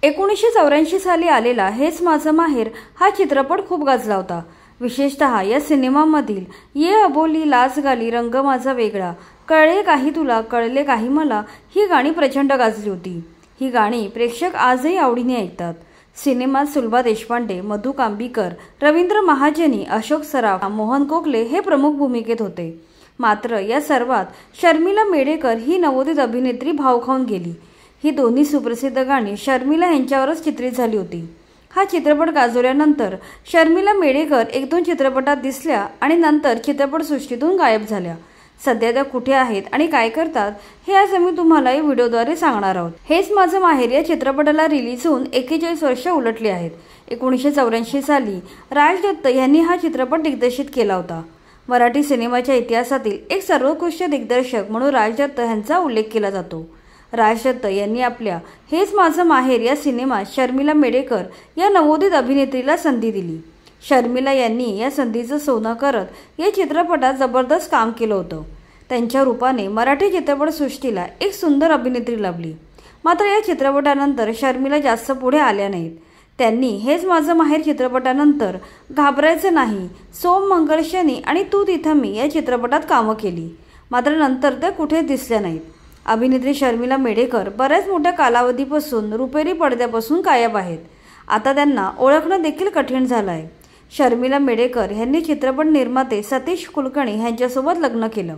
1984 साली आलेला हेच माझं माहेर हा चित्रपट खूप गाजला होता। विशेषतः या सिनेमामधील ये अबोली लाज गाली रंग माझा वेगळा, कळले काही तुला कळले काही मला ही गाणी प्रचंड गाजली होती। ही गाणी प्रेक्षक आजही आवडीने ऐकतात। सिनेमात सुलभा देशपांडे, मधु कांबीकर, रवींद्र महाजनी, अशोक सराफ, मोहन कोकले हे प्रमुख भूमिकेत होते। मात्र या सर्वात शर्मिला मेडेकर ही नवोदित अभिनेत्री भाव खाऊन गेली। ही दोन्ही सुप्रसिद्ध गाणी शर्मिला यांच्यावरच चित्रित झाली होती। हा चित्रपट गाजवल्यानंतर शर्मिला मेडेकर एक दोन चित्रपटात दिसल्या आणि नंतर चित्रपटसृष्टीतून गायब झाल्या। सध्या त्या कुठे आहेत आणि काय करतात हे आज आम्ही तुम्हाला या व्हिडिओद्वारे सांगणार आहोत। हेच माझं माहेर या चित्रपटाला रिलीज होऊन 41 वर्ष उलटली आहेत। 1984 साली राज दत्त यांनी हा चित्रपट दिग्दर्शित केला होता। मराठी सिनेमाच्या इतिहासातील एक सर्वोत्कृष्ट दिग्दर्शक म्हणून राज दत्त यांचा उल्लेख केला जातो। राज दत्त यांनी आपल्या हेच माझं माहेर या सिनेमात शर्मिला मेडेकर या नवोदित अभिनेत्रीला संधी दिली। शर्मिला यांनी या संधीचं सोनं करत या चित्रपटात जबरदस्त काम केलं होतं। त्यांच्या रूपाने मराठी चित्रपटसृष्टीला एक सुंदर अभिनेत्री लाभली। मात्र या चित्रपटानंतर शर्मिला जास्त पुढे आल्या नाहीत। त्यांनी हेच माझं माहेर चित्रपटानंतर घाबरायचं नाही, सोम मंगळ शनी आणि तू तिथं मी या चित्रपटात कामं केली। मात्र नंतर त्या कुठेच दिसल्या नाहीत। अभिनेत्री शर्मिला मेडेकर बऱ्याच मोठ्या कालावधीपासून रुपेरी पडद्यापासून गायब आहेत। आता त्यांना ओळखणं देखील कठीण झालं आहे। शर्मिला मेडेकर यांनी चित्रपट निर्माते सतीश कुलकर्णी यांच्यासोबत लग्न केलं।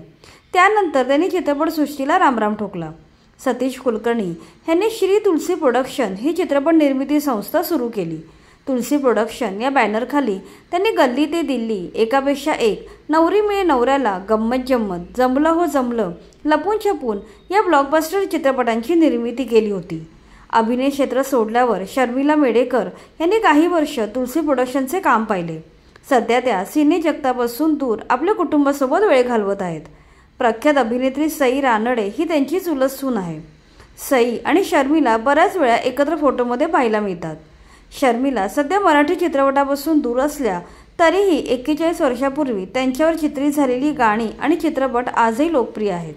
त्यानंतर त्यांनी चित्रपटसृष्टीला रामराम ठोकला। सतीश कुलकर्णी यांनी श्री तुलसी प्रोडक्शन ही चित्रपट निर्मिती संस्था सुरू केली। तुलसी प्रोडक्शन या बॅनरखाली त्यांनी गल्ली ते दिल्ली, एकापेक्षा एक, नवरी मिळे नवऱ्याला, गंमत जम्मत, जमलं हो जमलं, लपून छपून या ब्लॉकबस्टर चित्रपटांची निर्मिती केली होती। अभिनय क्षेत्र सोडल्यावर शर्मिला मेडेकर यांनी काही वर्ष तुलसी प्रोडक्शनचे काम पाहिले। सध्या त्या सिने जगतापासून दूर आपल्या कुटुंबासोबत वेळ घालवत आहेत। प्रख्यात अभिनेत्री सई रानडे ही त्यांची चुलत सून आहे। सई आणि शर्मिला बऱ्याच वेळा एकत्र फोटोमध्ये पाहायला मिळतात। शर्मिला सध्या मराठी चित्रपटापासून दूर असल्या तरीही 41 वर्षापूर्वी त्यांच्यावर चित्रित झालेली गाणी आणि चित्रपट आजही लोकप्रिय आहेत।